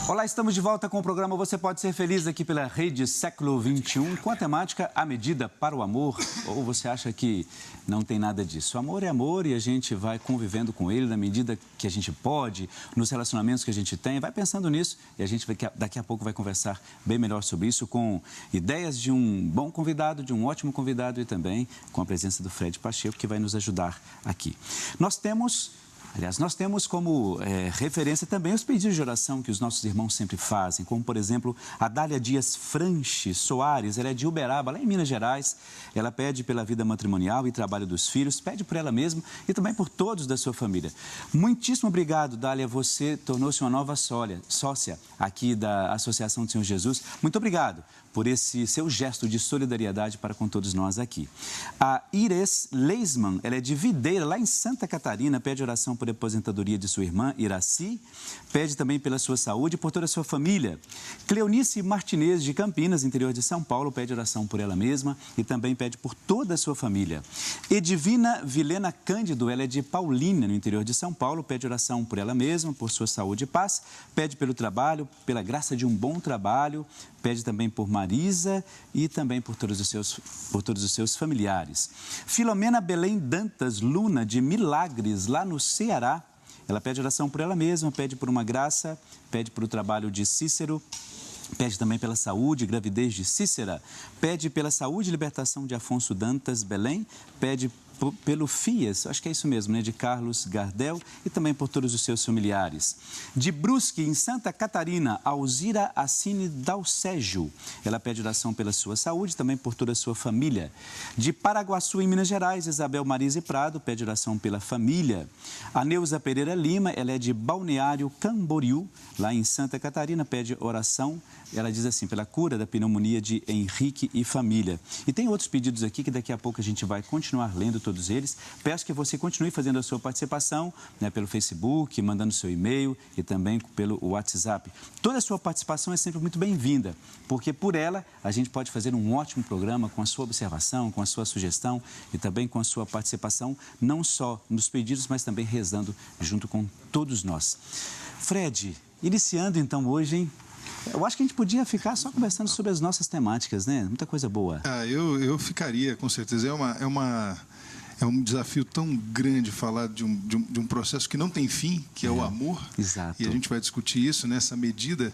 Olá, estamos de volta com o programa Você Pode Ser Feliz aqui pela Rede Século XXI, com a temática A Medida para o Amor. Ou você acha que não tem nada disso? O amor é amor e a gente vai convivendo com ele na medida que a gente pode, nos relacionamentos que a gente tem. Vai pensando nisso e a gente daqui a pouco vai conversar bem melhor sobre isso com ideias de um bom convidado, de um ótimo convidado e também com a presença do Fred Pacheco, que vai nos ajudar aqui. Nós temos como referência também os pedidos de oração que os nossos irmãos sempre fazem, como, por exemplo, a Dália Dias Franchi Soares, ela é de Uberaba, lá em Minas Gerais. Ela pede pela vida matrimonial e trabalho dos filhos, pede por ela mesma e também por todos da sua família. Muitíssimo obrigado, Dália, você tornou-se uma nova sócia aqui da Associação do Senhor Jesus. Muito obrigado por esse seu gesto de solidariedade para com todos nós aqui. A Iris Leisman, ela é de Videira, lá em Santa Catarina, pede oração por aposentadoria de sua irmã, Iraci, pede também pela sua saúde e por toda a sua família. Cleonice Martinez, de Campinas, interior de São Paulo, pede oração por ela mesma e também pede por toda a sua família. Edivina Vilena Cândido, ela é de Paulínia, no interior de São Paulo, pede oração por ela mesma, por sua saúde e paz, pede pelo trabalho, pela graça de um bom trabalho, pede também por Marisa e também por todos os seus familiares. Filomena Belém Dantas Luna, de Milagres, lá no Ceará. Ela pede oração por ela mesma, pede por uma graça, pede por o trabalho de Cícero, pede também pela saúde e gravidez de Cícera, pede pela saúde e libertação de Afonso Dantas Belém, pede pelo FIAS, acho que é isso mesmo, né, de Carlos Gardel e também por todos os seus familiares. De Brusque, em Santa Catarina, Alzira Assine Dalcégio. Ela pede oração pela sua saúde e também por toda a sua família. De Paraguaçu, em Minas Gerais, Isabel Marise Prado pede oração pela família. A Neuza Pereira Lima, ela é de Balneário Camboriú, lá em Santa Catarina, pede oração. Ela diz assim, pela cura da pneumonia de Henrique e família. E tem outros pedidos aqui que daqui a pouco a gente vai continuar lendo todos eles. Peço que você continue fazendo a sua participação, né, pelo Facebook, mandando seu e-mail e também pelo WhatsApp. Toda a sua participação é sempre muito bem-vinda, porque por ela a gente pode fazer um ótimo programa com a sua observação, com a sua sugestão e também com a sua participação, não só nos pedidos, mas também rezando junto com todos nós. Fred, iniciando então hoje, hein? Eu acho que a gente podia ficar só conversando sobre as nossas temáticas, né? Muita coisa boa. Eu ficaria, com certeza. É um desafio tão grande falar de um processo que não tem fim, que é o amor. Exato. E a gente vai discutir isso nessa medida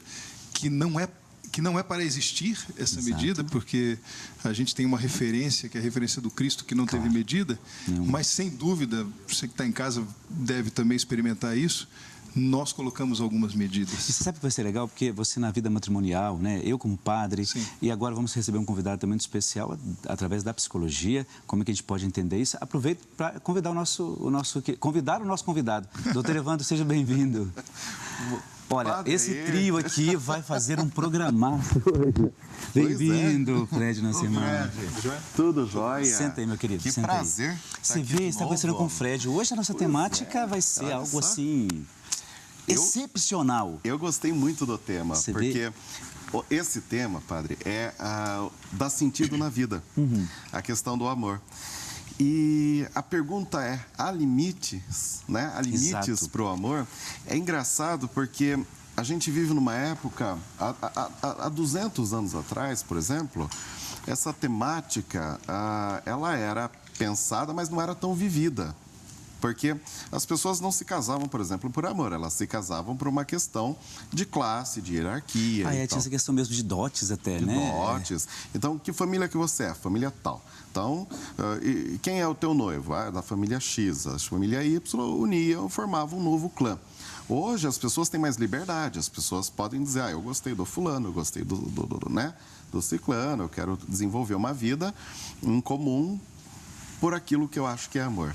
que não é para existir essa medida, porque a gente tem uma referência, que é a referência do Cristo, que não teve medida, mas sem dúvida, você que está em casa deve também experimentar isso. Nós colocamos algumas medidas. E você sabe que vai ser legal? Porque você na vida matrimonial, né? Eu como padre, sim, e agora vamos receber um convidado também muito especial através da psicologia. Como é que a gente pode entender isso? Aproveito para convidar o nosso convidado. Doutor Evandro, seja bem-vindo. Olha, Padre, esse trio aqui vai fazer um programaço hoje. Bem-vindo, Fred Nascimento. Tudo jóia. Senta aí, meu querido. Que senta prazer. Aí. Você vê, está conversando com o Fred. Hoje a nossa temática vai ser algo assim excepcional. Eu gostei muito do tema, Você porque esse tema, padre, é dar sentido na vida. A questão do amor. E a pergunta é, há limites, né? Há limites para o amor? É engraçado porque a gente vive numa época, há 200 anos atrás, por exemplo, essa temática, ela era pensada, mas não era tão vivida. Porque as pessoas não se casavam, por exemplo, por amor, elas se casavam por uma questão de classe, de hierarquia. Tinha essa questão mesmo de dotes até, de né? Dotes. Então, que família que você é? Família tal. Então, e quem é o teu noivo? Da família X. A família Y uniam, formavam um novo clã. Hoje, as pessoas têm mais liberdade. As pessoas podem dizer, eu gostei do fulano, eu gostei do ciclano, eu quero desenvolver uma vida em comum por aquilo que eu acho que é amor.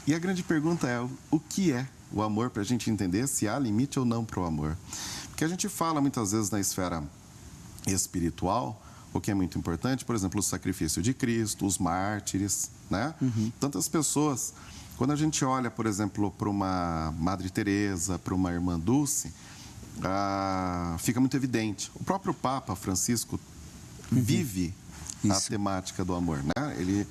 E a grande pergunta é, o que é o amor, para a gente entender se há limite ou não para o amor? Porque a gente fala muitas vezes na esfera espiritual, o que é muito importante, por exemplo, o sacrifício de Cristo, os mártires, né? Tantas pessoas. Quando a gente olha, por exemplo, para uma Madre Teresa, para uma Irmã Dulce, fica muito evidente. O próprio Papa Francisco vive a temática do amor, né? Ele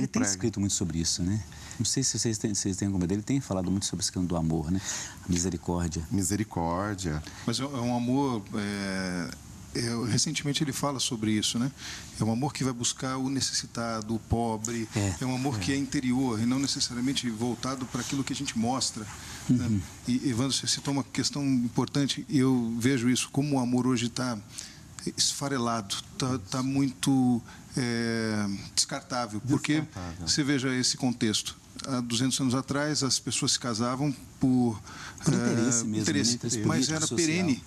tem escrito muito sobre isso, né? Não sei se vocês têm alguma ideia. Ele tem falado muito sobre esse questão do amor, né? A misericórdia. Misericórdia. Mas é um amor... recentemente ele fala sobre isso, né? É um amor que vai buscar o necessitado, o pobre. É um amor que é interior e não necessariamente voltado para aquilo que a gente mostra. Né? E, Evandro, você citou uma questão importante. Eu vejo isso como o amor hoje está esfarelado, está muito descartável. Porque você veja esse contexto. Há 200 anos atrás, as pessoas se casavam por interesse mesmo, interesse, mas era perene.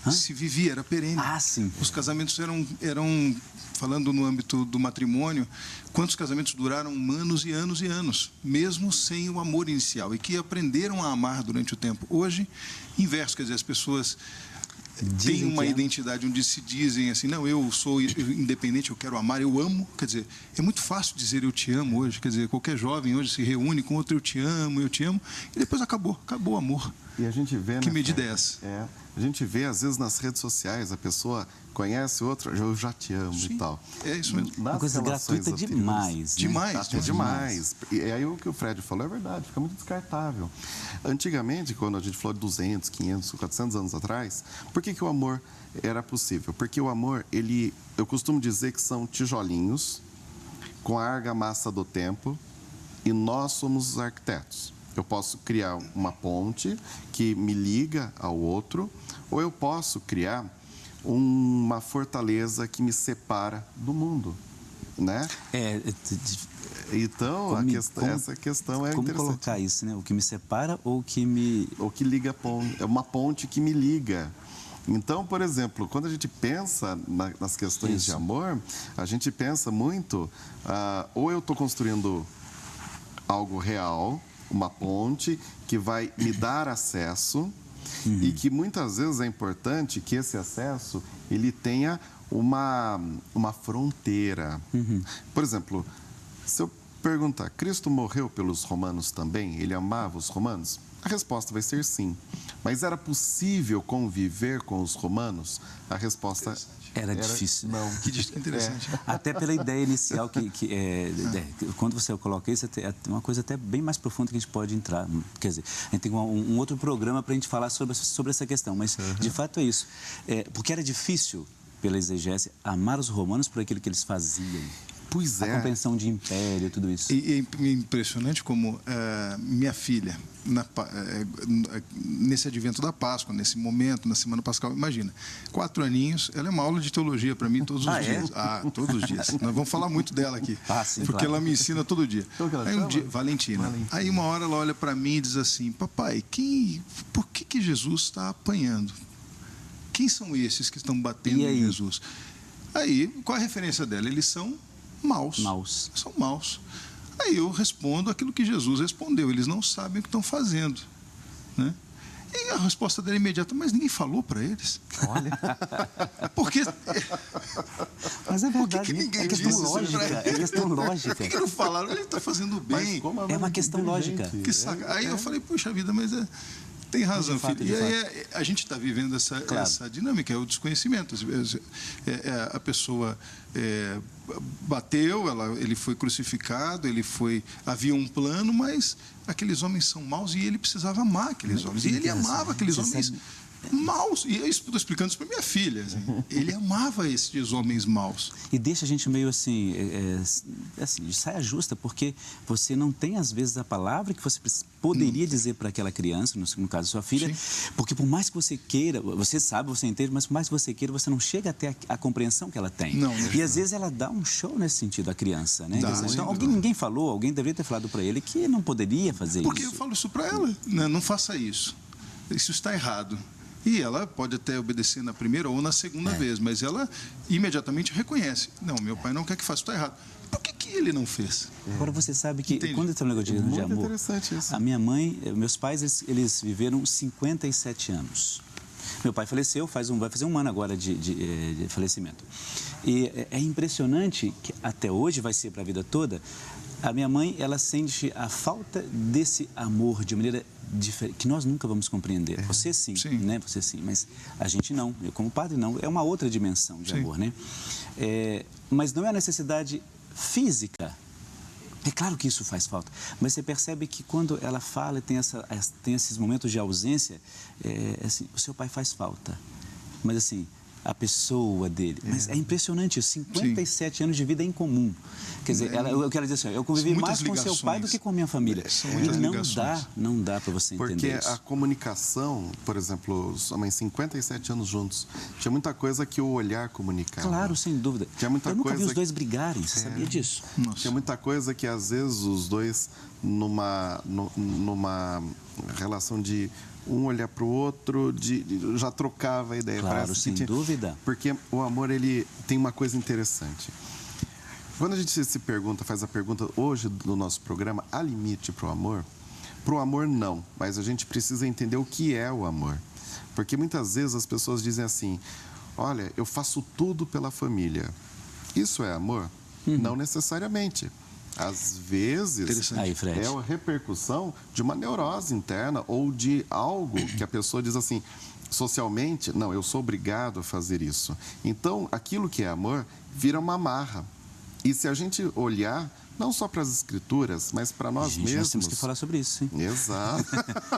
Se vivia, era perene. Sim. Os casamentos eram, falando no âmbito do matrimônio, quantos casamentos duraram anos e anos e anos, mesmo sem o amor inicial, e que aprenderam a amar durante o tempo. Hoje, inverso, quer dizer, as pessoas têm uma identidade onde se dizem assim, não, eu sou independente, eu quero amar, eu amo. Quer dizer, é muito fácil dizer eu te amo hoje. Quer dizer, qualquer jovem hoje se reúne com outro eu te amo, e depois acabou o amor. E a gente vê... Que medida é essa? A gente vê, às vezes, nas redes sociais, a pessoa conhece outro, eu já te amo. Sim, e tal. É isso mesmo. Uma coisa gratuita demais. Né? Demais. E aí o que o Fred falou é verdade, fica muito descartável. Antigamente, quando a gente falou de 200, 500, 400 anos atrás, por que o amor era possível? Porque o amor, eu costumo dizer que são tijolinhos com a argamassa do tempo e nós somos os arquitetos. Eu posso criar uma ponte que me liga ao outro, ou eu posso criar uma fortaleza que me separa do mundo, né? Então, essa questão é como interessante. Como colocar isso, né? O que me separa ou o que me... O que liga a ponte, é uma ponte que me liga. Então, por exemplo, quando a gente pensa nas questões de amor, a gente pensa muito, ou eu estou construindo algo real, uma ponte que vai me dar acesso e que muitas vezes é importante que esse acesso ele tenha uma fronteira. Por exemplo, se eu perguntar, Cristo morreu pelos romanos também? Ele amava os romanos? A resposta vai ser sim. Mas era possível conviver com os romanos? A resposta era difícil. Não. Que interessante. Até pela ideia inicial quando você coloca isso, é uma coisa até bem mais profunda que a gente pode entrar. Quer dizer, a gente tem um outro programa para a gente falar sobre essa questão, mas de fato é isso. Porque era difícil, pela exegese, amar os romanos por aquilo que eles faziam. Pois é. A compreensão de império, tudo isso. E é impressionante como minha filha, nesse advento da Páscoa, nesse momento, na Semana Pascal, imagina, 4 aninhos, ela é uma aula de teologia para mim todos os dias. Todos os dias. Nós vamos falar muito dela aqui, sim, porque ela me ensina todo dia. Então, Valentina. Aí uma hora ela olha para mim e diz assim, papai, por que Jesus está apanhando? Quem são esses que estão batendo em Jesus? Aí, qual a referência dela? Eles são maus. São maus. Aí eu respondo aquilo que Jesus respondeu. Eles não sabem o que estão fazendo. Né? E a resposta dela é imediata. Mas ninguém falou para eles. Olha. Porque... Mas é verdade. Por que ninguém disse isso pra eles? É questão lógica. Por que não falaram? Ele está fazendo bem. É uma questão lógica. Que saca. Aí eu falei, puxa vida, mas tem razão, filho. E aí a gente está vivendo essa dinâmica, é o desconhecimento. A pessoa bateu, ele foi crucificado, havia um plano, mas aqueles homens são maus e ele precisava amar aqueles homens. E ele amava aqueles homens maus. E eu estou explicando isso para minha filha. Assim. Ele amava esses homens maus. E deixa a gente meio assim, de saia justa, porque você não tem, às vezes, a palavra que você poderia dizer para aquela criança, no caso sua filha, sim, porque por mais que você queira, você sabe, você entende, mas por mais que você queira, você não chega até a compreensão que ela tem. Não, e às vezes ela dá um show nesse sentido, a criança, né? Então, ninguém falou, alguém deveria ter falado para ele que não poderia fazer isso. Porque eu falo isso para ela, né? Não faça isso. Isso está errado. E ela pode até obedecer na primeira ou na segunda vez, mas ela imediatamente reconhece. Não, meu pai não quer que faça, está errado. Por que ele não fez? Agora você sabe que, quando tem um negócio de amor, interessante isso. A minha mãe, meus pais, eles viveram 57 anos. Meu pai faleceu, vai fazer um ano agora de falecimento. E é impressionante que até hoje, vai ser para a vida toda, a minha mãe, ela sente a falta desse amor de maneira diferente, que nós nunca vamos compreender. Você sim, né? Você sim, mas a gente não. Eu como padre não. É uma outra dimensão de amor, né? Mas não é a necessidade física. É claro que isso faz falta, mas você percebe que quando ela fala e tem esses momentos de ausência, assim, o seu pai faz falta. Mas assim, a pessoa dele. Mas é impressionante, 57 anos de vida em comum. Quer dizer, eu quero dizer assim, eu convivi mais com seu pai do que com a minha família. E não dá para você entender isso. Porque a comunicação, por exemplo, sua mãe, 57 anos juntos, tinha muita coisa que o olhar comunicava. Claro, sem dúvida. Tinha muita eu nunca coisa vi os dois brigarem, você sabia disso? Nossa. Tinha muita coisa que, às vezes, os dois, numa relação de um olhar para o outro, já trocava a ideia. Claro, sem dúvida. Porque o amor, ele tem uma coisa interessante. Quando a gente faz a pergunta hoje do nosso programa, há limite para o amor? Para o amor, não. Mas a gente precisa entender o que é o amor. Porque muitas vezes as pessoas dizem assim, olha, eu faço tudo pela família. Isso é amor? Não necessariamente. Às vezes, é a repercussão de uma neurose interna ou de algo que a pessoa diz assim, socialmente, não, eu sou obrigado a fazer isso. Então, aquilo que é amor vira uma amarra. E se a gente olhar, não só para as escrituras, mas para nós mesmos... Nós temos que falar sobre isso, sim. Exato.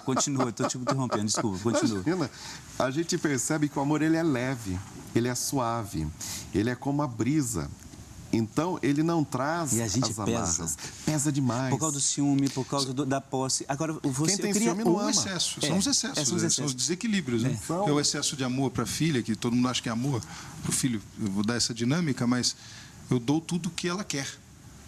Continua, estou te interrompendo, desculpa, continua. Imagina, a gente percebe que o amor, ele é leve, ele é suave, ele é como a brisa. Então, ele não traz e a gente as amarras. Pesa demais. Por causa do ciúme, por causa da posse. Agora, quem tem ciúme não ama. Excesso. São os excessos, são os desequilíbrios. Né? É o excesso de amor para a filha, que todo mundo acha que é amor. Para o filho, eu vou dar essa dinâmica, mas eu dou tudo o que ela quer.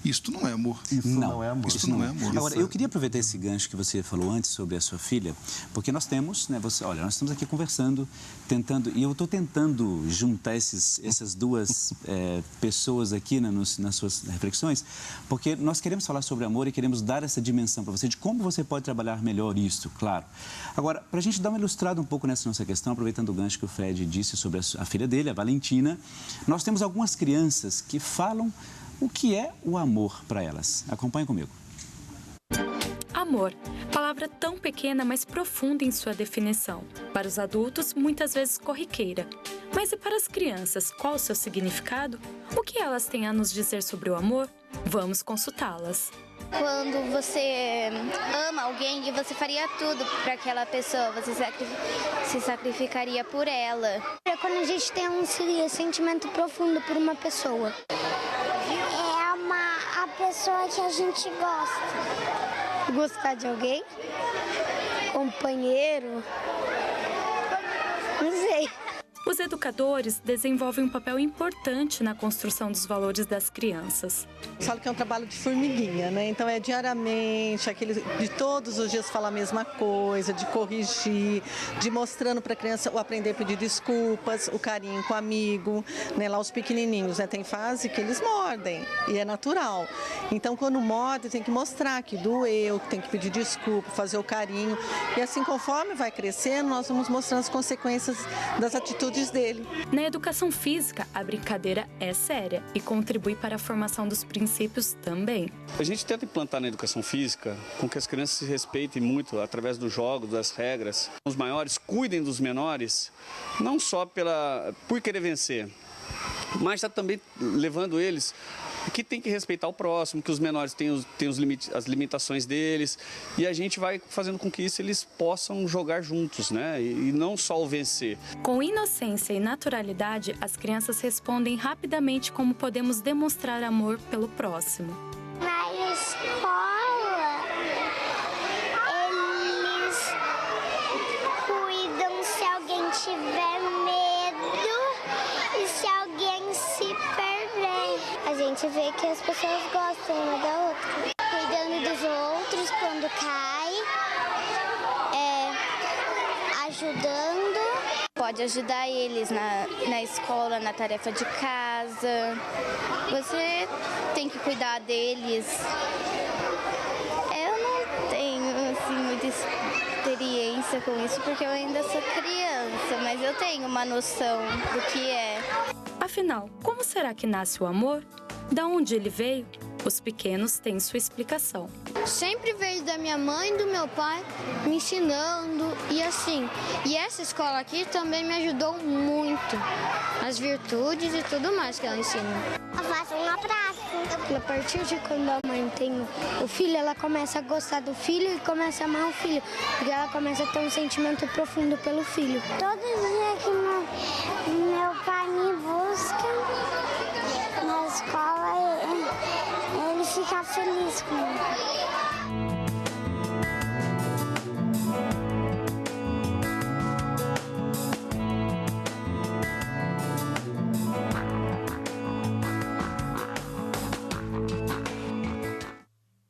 Isto não é amor. Isso não é amor. Isso não é amor. Agora, eu queria aproveitar esse gancho que você falou antes sobre a sua filha, porque nós temos, né, olha, nós estamos aqui conversando, e eu estou tentando juntar essas duas pessoas aqui nas suas reflexões, porque nós queremos falar sobre amor e queremos dar essa dimensão para você, de como você pode trabalhar melhor isso, claro. Agora, para a gente dar uma ilustrada um pouco nessa nossa questão, aproveitando o gancho que o Fred disse sobre a filha dele, a Valentina, nós temos algumas crianças que falam o que é o amor para elas. Acompanhe comigo. Amor, palavra tão pequena, mas profunda em sua definição. Para os adultos, muitas vezes corriqueira. Mas e para as crianças, qual o seu significado? O que elas têm a nos dizer sobre o amor? Vamos consultá-las. Quando você ama alguém e você faria tudo para aquela pessoa, você se sacrificaria por ela. É quando a gente tem um sentimento profundo por uma pessoa. A pessoa que a gente gosta. Gostar de alguém? Companheiro? Não sei. Os educadores desenvolvem um papel importante na construção dos valores das crianças. Eu falo que é um trabalho de formiguinha, né? Então é diariamente, de todos os dias falar a mesma coisa, de corrigir, de mostrando para a criança o aprender a pedir desculpas, o carinho com o amigo, né? Lá os pequenininhos, né? Tem fase que eles mordem e é natural. Então quando morde tem que mostrar que doeu, que tem que pedir desculpa, fazer o carinho. E assim conforme vai crescendo, nós vamos mostrando as consequências das atitudes dele. Na educação física, a brincadeira é séria e contribui para a formação dos princípios também. A gente tenta implantar na educação física com que as crianças se respeitem muito através dos jogos, das regras. Os maiores cuidem dos menores, não só por querer vencer, mas está também levando eles que tem que respeitar o próximo, que os menores têm as limitações deles, e a gente vai fazendo com que eles possam jogar juntos, né? E não só o vencer. Com inocência e naturalidade, as crianças respondem rapidamente como podemos demonstrar amor pelo próximo. Na escola, eles cuidam se alguém tiver medo e se alguém se perder. A gente vê que as pessoas gostam uma da outra. Cuidando dos outros quando cai, ajudando. Pode ajudar eles na escola, na tarefa de casa. Você tem que cuidar deles. Eu não tenho assim, muita experiência com isso, porque eu ainda sou criança, mas eu tenho uma noção do que é. Afinal, como será que nasce o amor? Da onde ele veio? Os pequenos têm sua explicação. Sempre veio da minha mãe e do meu pai me ensinando e assim. E essa escola aqui também me ajudou muito. As virtudes e tudo mais que ela ensina. Eu faço um abraço. A partir de quando a mãe tem o filho, ela começa a gostar do filho e começa a amar o filho. Porque ela começa a ter um sentimento profundo pelo filho. Todo dia que meu pai me busca na escola, ele fica feliz comigo.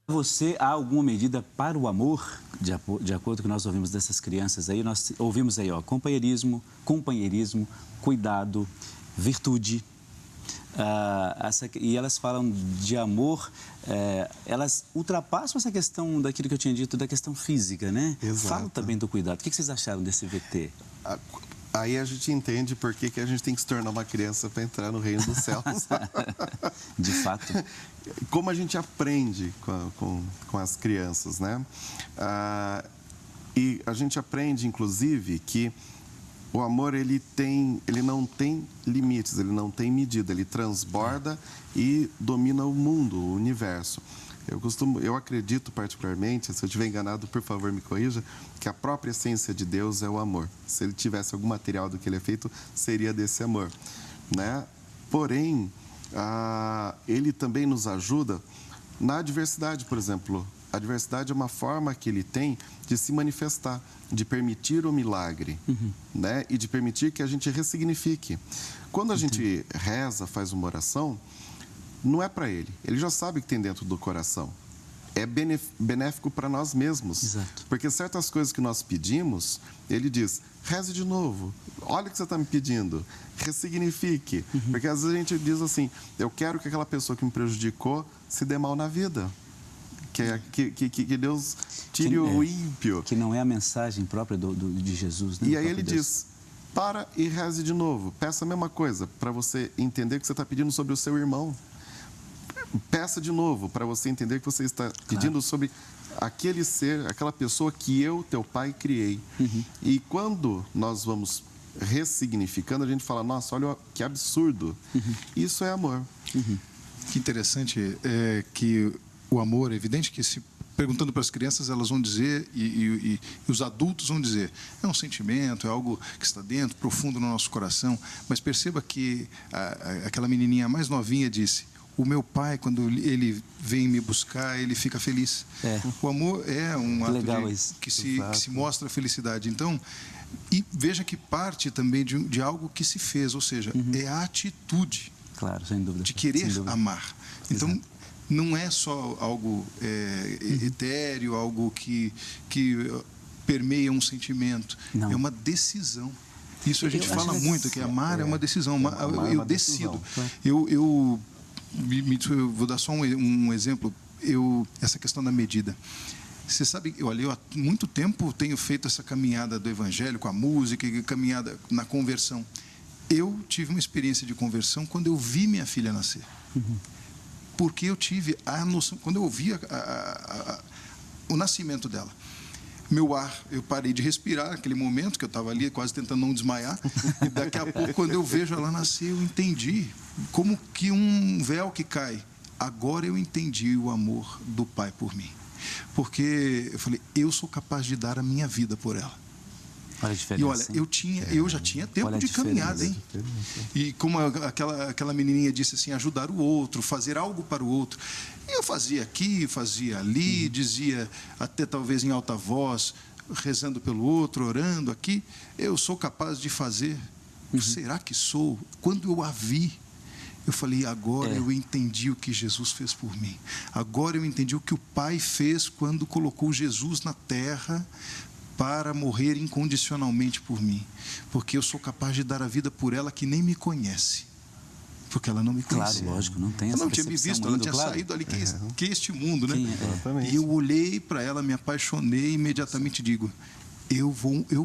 Você, há alguma medida para o amor, de acordo com o que nós ouvimos dessas crianças aí? Nós ouvimos aí, ó, companheirismo, cuidado, virtude. E elas falam de amor, elas ultrapassam essa questão daquilo que eu tinha dito, da questão física, né? Exato. Falam também do cuidado. O que vocês acharam desse VT? Aí a gente entende por que a gente tem que se tornar uma criança para entrar no reino dos céus. De fato. Como a gente aprende com as crianças, né? E a gente aprende, inclusive, que o amor ele não tem limites, ele não tem medida, ele transborda e domina o mundo, o universo. Eu acredito particularmente, se eu estiver enganado, por favor, me corrija, que a própria essência de Deus é o amor. Se ele tivesse algum material do que ele é feito, seria desse amor, né? Porém, ele também nos ajuda na diversidade, por exemplo. A diversidade é uma forma que ele tem de se manifestar, de permitir o milagre, né? E de permitir que a gente ressignifique. Quando a gente reza, faz uma oração, não é para ele. Ele já sabe o que tem dentro do coração. É benéfico para nós mesmos. Exato. Porque certas coisas que nós pedimos, ele diz, reze de novo. Olha o que você está me pedindo. Ressignifique. Porque às vezes a gente diz assim, eu quero que aquela pessoa que me prejudicou se dê mal na vida. Que Deus tire o ímpio. Que não é a mensagem própria de Jesus, né? E aí ele diz, para e reze de novo. Peça a mesma coisa, para você entender que você está pedindo sobre o seu irmão. Peça de novo, para você entender que você está pedindo sobre aquele ser, aquela pessoa que eu, teu pai, criei. E quando nós vamos ressignificando, a gente fala, nossa, olha que absurdo. Isso é amor. Que interessante é que o amor, é evidente que perguntando para as crianças, elas vão dizer, e os adultos vão dizer, é um sentimento, é algo que está dentro, profundo no nosso coração. Mas perceba que aquela menininha mais novinha disse, o meu pai, quando ele vem me buscar, ele fica feliz. O amor é um ato que se mostra a felicidade. Então, e veja que parte também de algo que se fez, ou seja, é a atitude, claro, sem dúvida, de querer amar. Então, não é só algo etéreo, algo que permeia um sentimento. Não. É uma decisão. Isso a gente fala muito, que amar é uma decisão. Eu decido. Eu vou dar só um exemplo. Essa questão da medida. Você sabe, eu há muito tempo tenho feito essa caminhada do Evangelho com a música e caminhada na conversão. Eu tive uma experiência de conversão quando eu vi minha filha nascer. Porque eu tive a noção, quando eu ouvi o nascimento dela. Meu ar, eu parei de respirar naquele momento, que eu estava ali quase tentando não desmaiar, e daqui a pouco, quando eu vejo ela nascer, eu entendi como que um véu que cai. Agora eu entendi o amor do Pai por mim. Porque eu falei, eu sou capaz de dar a minha vida por ela. Olha a diferença. E olha, eu já tinha tempo de caminhada, hein? E como aquela menininha disse assim, ajudar o outro, fazer algo para o outro. E eu fazia aqui, fazia ali, dizia até talvez em alta voz, rezando pelo outro, orando aqui. Eu sou capaz de fazer. Será que sou? Quando eu a vi, eu falei, agora eu entendi o que Jesus fez por mim. Agora eu entendi o que o Pai fez quando colocou Jesus na terra para morrer incondicionalmente por mim. Porque eu sou capaz de dar a vida por ela que nem me conhece. Porque ela não me conhecia. Claro, lógico, não tem essa Ela não tinha me percepção visto, ela ainda, tinha claro. saído ali, que é este mundo, né? Exatamente. E eu olhei para ela, me apaixonei e imediatamente digo,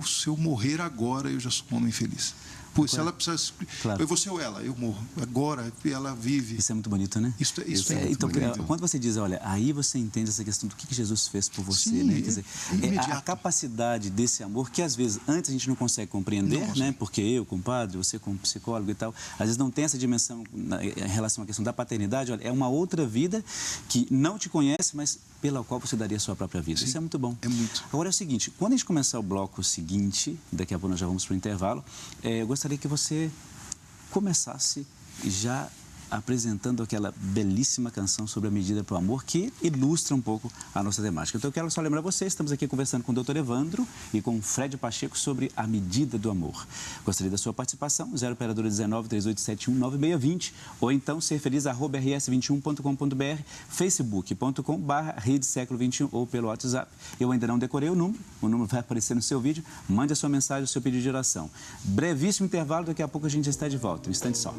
se eu morrer agora, eu já sou um homem feliz. Pois se ela precisar, Claro. eu vou ser ela, eu morro. Agora ela vive. Isso é muito bonito, né? Isso é muito então, bonito. quando você diz, olha, aí você entende essa questão do que Jesus fez por você, Sim, né? Quer dizer, imediato. a capacidade desse amor que às vezes antes a gente não consegue compreender, né? Porque eu, como padre, você como psicólogo e tal, às vezes não tem essa dimensão em relação à questão da paternidade. Olha, é uma outra vida que não te conhece, mas pela qual você daria a sua própria vida. Sim, isso é muito bom. é muito. Agora é o seguinte, quando a gente começar o bloco seguinte, daqui a pouco nós já vamos para o intervalo, eu gostaria que você começasse já apresentando aquela belíssima canção sobre a medida para o amor que ilustra um pouco a nossa temática. Então eu quero só lembrar vocês, estamos aqui conversando com o Dr. Evandro e com o Fred Pacheco sobre a medida do amor. Gostaria da sua participação, 0 operadora 19 3871 9620 ou então serfeliz@rs21.com.br, facebook.com/rede século 21 ou pelo WhatsApp. Eu ainda não decorei o número vai aparecer no seu vídeo, mande a sua mensagem, o seu pedido de oração. Brevíssimo intervalo, daqui a pouco a gente já está de volta, um instante só.